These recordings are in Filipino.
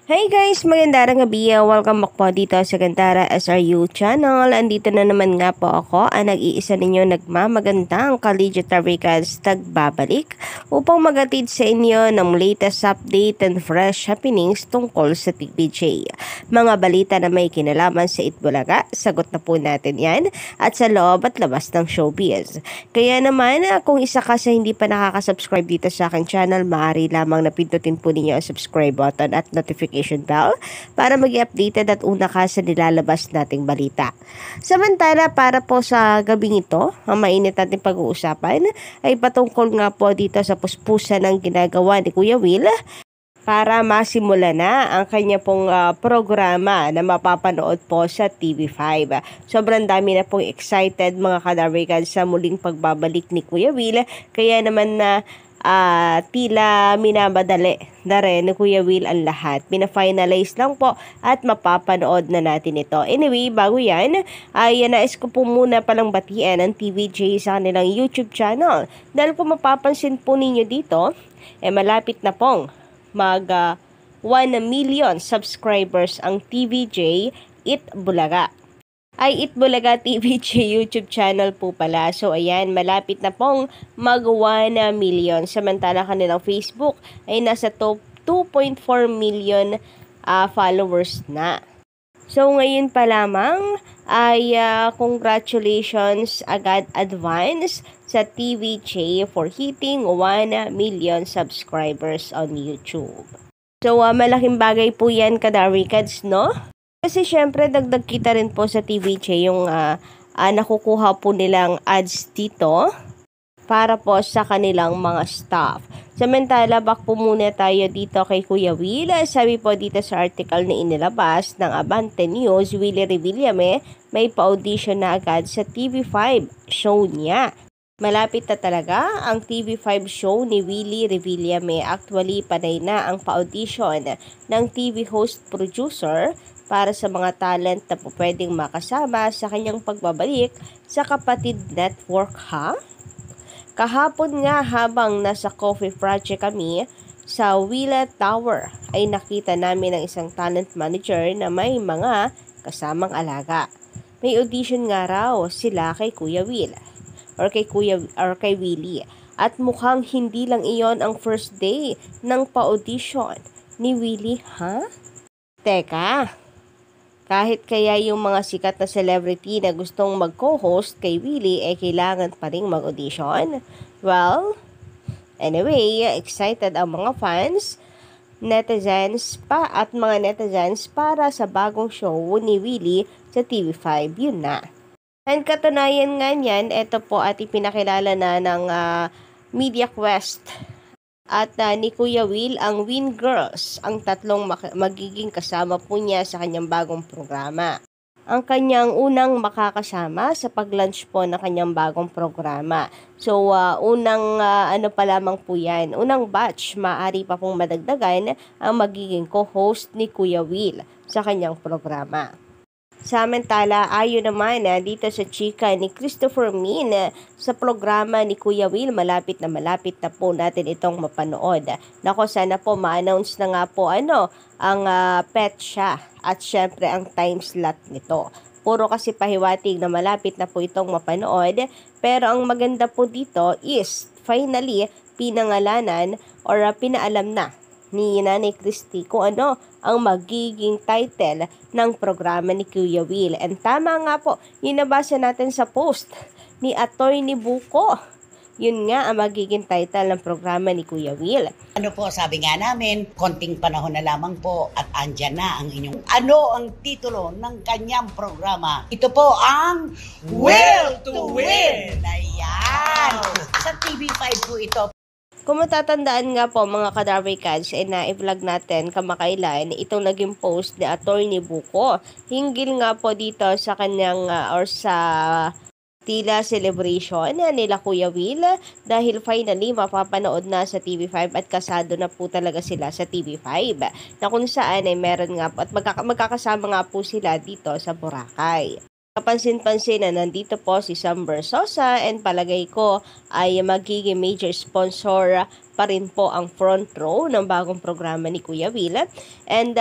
Hey guys, magandang gabi. Welcome back po dito sa Gandara SRU channel. Andito na naman nga po ako, ang nag-iisa ninyo nagmamagandang Collegiate Recads tagbabalik upang magatid sa inyo ng latest update and fresh happenings tungkol sa TVJ. Mga balita na may kinalaman sa Itbulaga, sagot na po natin yan at sa loob at labas ng showbiz. Kaya naman, kung isa ka sa hindi pa nakaka-subscribe dito sa aking channel, maaari lamang na pindutin po ninyo ang subscribe button at notification bell para maging updated at una ka sa nilalabas nating balita. Samantala, para po sa gabing ito, ang mainit natin pag-uusapan ay patungkol nga po dito sa puspusan ng ginagawa ni Kuya Will para masimula na ang kanya pong programa na mapapanood po sa TV5. Sobrang dami na pong excited mga kadarwikan sa muling pagbabalik ni Kuya Will. Kaya naman na tila minamadali na rin ni Kuya Will ang lahat. Pina-finalize lang po at mapapanood na natin ito. Anyway, bago yan, ay nais ko po muna palang batiin ang TVJ sa kanilang YouTube channel. Dahil kung mapapansin po ninyo dito, malapit na pong mag 1 million subscribers ang TVJ Itbulaga. Ay Itbulaga TVJ YouTube channel po pala. So ayan, malapit na pong mag 1 million. Samantala kanilang Facebook ay nasa 2.4 million followers na. So ngayon pa lamang ay congratulations agad advance sa TVJ for hitting 1 million subscribers on YouTube. So malaking bagay po yan kadarwicads, no? Kasi syempre dagdag kita rin po sa TVJ yung nakukuha po nilang ads dito para po sa kanilang mga staff. Samantala, back po muna tayo dito kay Kuya Will. Sabi po dito sa article na inilabas ng Abante News, Willie Revillame may pa-audition na agad sa TV5 show niya. Malapit na talaga ang TV5 show ni Willie Revillame. Actually, panay na ang pa-audition ng TV host producer para sa mga talent na po pwedeng makasama sa kanyang pagbabalik sa Kapatid Network, ha? Kahapon nga habang nasa coffee project kami sa Willa Tower ay nakita namin ang isang talent manager na may mga kasamang alaga. May audition nga raw sila kay Kuya Will or kay Willie. At mukhang hindi lang iyon ang first day ng pa-audition ni Willie, ha? Teka, kahit kaya yung mga sikat na celebrity na gustong mag-co-host kay Willie kailangan pa ring mag-audition? Well, anyway, excited ang mga fans, netizens para sa bagong show ni Willie sa TV5. Yun na. And katunayan nga niyan, ito po at ipinakilala na ng Media Quest at ni Kuya Will ang Win Girls, ang tatlong magiging kasama po niya sa kanyang bagong programa. Ang kanyang unang makakasama sa pag-launch po ng kanyang bagong programa. So, unang pa lamang po yan, unang batch, maaari pa pong madagdagan ang magiging co-host ni Kuya Will sa kanyang programa. Samantala, ayon naman dito sa chika ni Christopher Min sa programa ni Kuya Will, malapit na po natin itong mapanood. Nako, sana po ma-announce na nga po ang pet siya at syempre ang time slot nito. Puro kasi pahiwatig na malapit na po itong mapanood, pero ang maganda po dito is finally pinangalanan or pinaalam na ni Nanay Christy kung ano ang magiging title ng programa ni Kuya Will. And tama nga po, yung nabasa natin sa post ni Atty. Buko. Yun nga ang magiging title ng programa ni Kuya Will. Ano po, sabi nga namin, konting panahon na lamang po at andyan na ang inyong... Ano ang titulo ng kanyang programa? Ito po ang Will to Win! Ayan! Sa TV5 po ito. Kung matatandaan nga po mga kadarwicads, na-vlog natin kamakailan itong naging post ni Atty. Buko. Hinggil nga po dito sa kanyang or sa tila celebration nila Kuya Will dahil finally mapapanood na sa TV5 at kasado na po talaga sila sa TV5 na kung saan meron nga po at magkakasama nga po sila dito sa Boracay. Kapansin-pansin na nandito po si Sam Versosa and palagay ko ay magiging major sponsor pa rin po ang front row ng bagong programa ni Kuya Will. And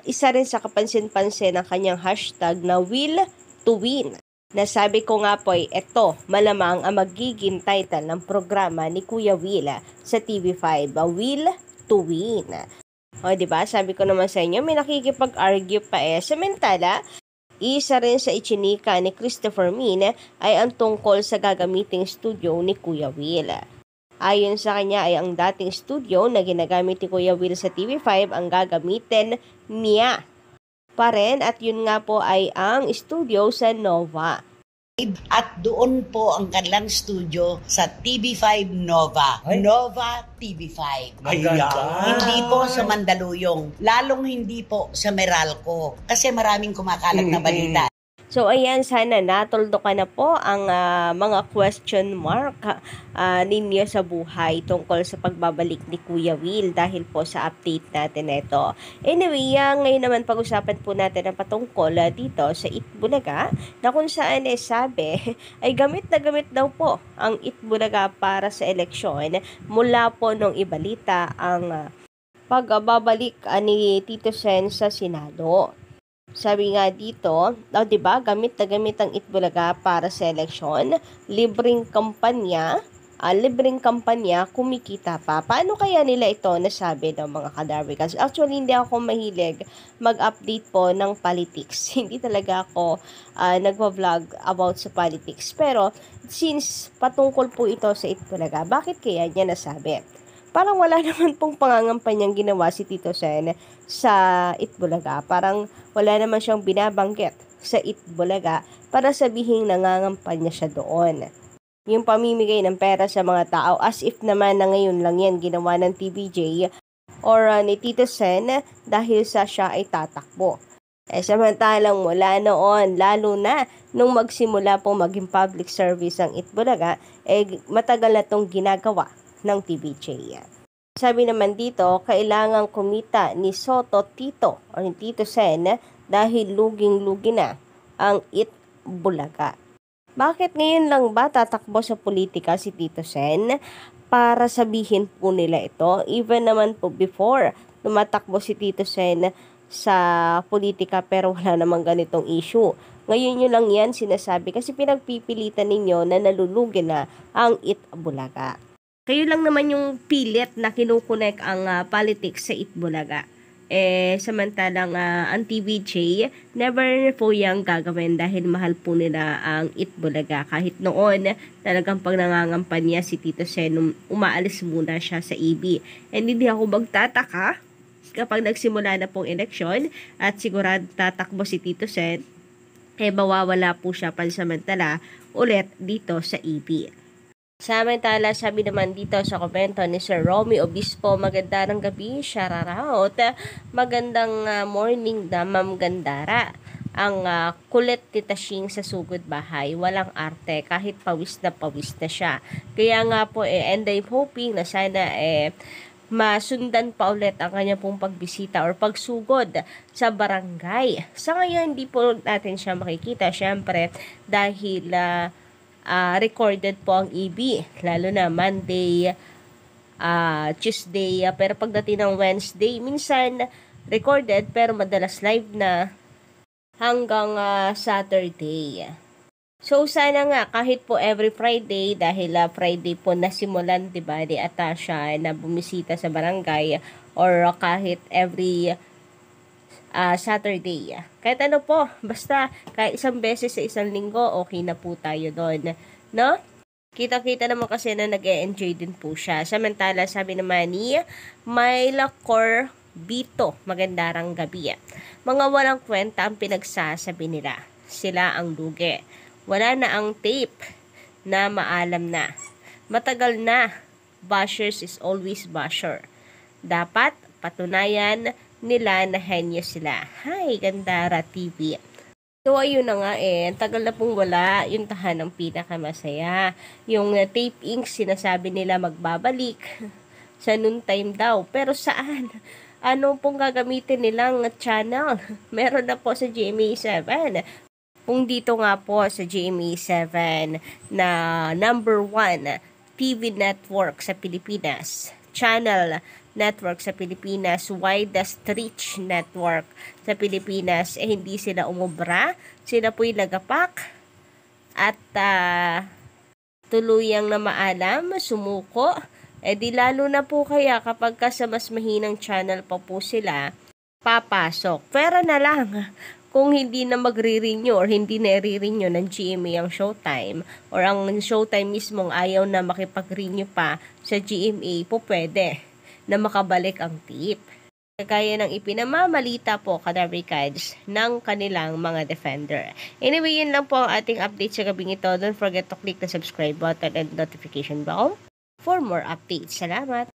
isa rin sa kapansin-pansin ang kanyang hashtag na Will to Win. Nasabi ko nga po ay ito malamang ang magiging title ng programa ni Kuya Will sa TV5, Will to Win. O diba, sabi ko naman sa inyo, may nakikipag-argue pa samantala, isa rin sa ichinika ni Christopher Min ay ang tungkol sa gagamiting studio ni Kuya Will. Ayon sa kanya ay ang dating studio na ginagamit ni Kuya Will sa TV5 ang gagamitin niya pa rin at yun nga po ay ang studio sa Nova. At doon po ang kanilang studio sa TV5 Nova. Ay. Nova TV5. Ayan. Hindi po sa Mandaluyong. Lalong hindi po sa Meralco. Kasi maraming kumakalat na balita. So ayan, sana natuldo ka na po ang mga question mark ninyo sa buhay tungkol sa pagbabalik ni Kuya Will dahil po sa update natin na ito. Anyway, ngayon naman pag-usapan po natin ang patungkol dito sa Itbulaga na kung saan sabi ay gamit na gamit daw po ang Itbulaga para sa eleksyon mula po nung ibalita ang pagbabalik ni Tito Sen sa Senado. Sabi nga dito, diba, gamit na gamit ang Itbulaga para sa eleksyon, libreng kampanya, kumikita pa. Paano kaya nila ito nasabi ng mga kadarwikans? Actually, hindi ako mahilig mag-update po ng politics. Hindi talaga ako nagwa-vlog about sa politics. Pero, since patungkol po ito sa Itbulaga, bakit kaya niya nasabi? Parang wala naman pong pangangampanyang ginawa si Tito Sen sa Itbulaga. Parang wala naman siyang binabanggit sa Itbulaga para sabihin nangangampanya siya doon. Yung pamimigay ng pera sa mga tao as if naman na ngayon lang yan ginawa ng TVJ or ni Tito Sen dahil sa siya ay tatakbo. Samantalang mula noon, lalo na nung magsimula pong maging public service ang Itbulaga, matagal na itong ginagawa ng TVJ. Sabi naman dito, kailangang kumita ni Soto Tito o ni Tito Sen dahil luging-lugi na ang Itbulaga. Bakit ngayon lang ba tatakbo sa politika si Tito Sen? Para sabihin po nila ito. Even naman po before, tumatakbo si Tito Sen sa politika pero wala namang ganitong issue. Ngayon nyo lang yan sinasabi kasi pinagpipilitan ninyo na nalulugi na ang Itbulaga. Kayo lang naman yung pilit na kinukonek ang politics sa Itbulaga. Samantalang ang TVJ, never po yung gagawin dahil mahal po nila ang Itbulaga. Kahit noon, talagang pag nangangampanya si Tito Sen, umaalis muna siya sa EB. And hindi ako magtataka kapag nagsimula na pong eleksyon at sigurado tatakbo si Tito Sen, mawawala po siya pansamantala ulit dito sa EB. Samantala, sabi naman dito sa komento ni Sir Romy Obispo, magandang gabi, shoutout. Magandang morning na Ma'am Gandara. Ang kulit ni Tashing sa sugod bahay, walang arte, kahit pawis na siya. Kaya nga po, and I'm hoping na sana masundan pa ulit ang kanya pong pagbisita or pagsugod sa barangay. Sa ngayon, hindi po natin siya makikita, syempre, dahil recorded po ang EB, lalo na Monday, Tuesday, pero pagdating ng Wednesday, minsan recorded pero madalas live na hanggang Saturday. So sana nga kahit po every Friday, dahil Friday po nasimulan, diba, ni Atasha na bumisita sa barangay, or kahit every Saturday. Kahit ano po, basta kahit isang beses sa isang linggo, okay na po tayo doon. No? Kita-kita naman kasi na nag-e-enjoy din po siya. Samantala, sabi naman ni Myla Corbito, magandang gabi. Mga walang kwenta ang pinagsasabi nila. Sila ang lugi. Wala na ang tape na maalam na. Matagal na. Bashers is always basher. Dapat patunayan nila na henyo sila. Hi, Gandara TV. So, ayun na nga tagal na pong wala yung tahanang pinakamasaya. Yung tape inks, sinasabi nila magbabalik sa noon time daw. Pero saan? Ano pong gagamitin nilang channel? Meron na po sa GMA7. Kung dito nga po sa GMA7 na number 1 TV network sa Pilipinas, channel network sa Pilipinas, widest reach network sa Pilipinas, hindi sila umubra. Sila po'y nagapak at tuluyang na maalam, sumuko. Di lalo na po kaya kapag sa mas mahinang channel pa po sila papasok. Pero na lang kung hindi na magre-renew or hindi na i-renew ng GMA ang Showtime or ang Showtime mismong ayaw na makipag-renew pa sa GMA po pwede na makabalik ang tip. Kagaya ng ipinamamalita po Kadarikads ng kanilang mga defender. Anyway, yun lang po ang ating update sa gabing ito. Don't forget to click the subscribe button and notification bell for more updates. Salamat!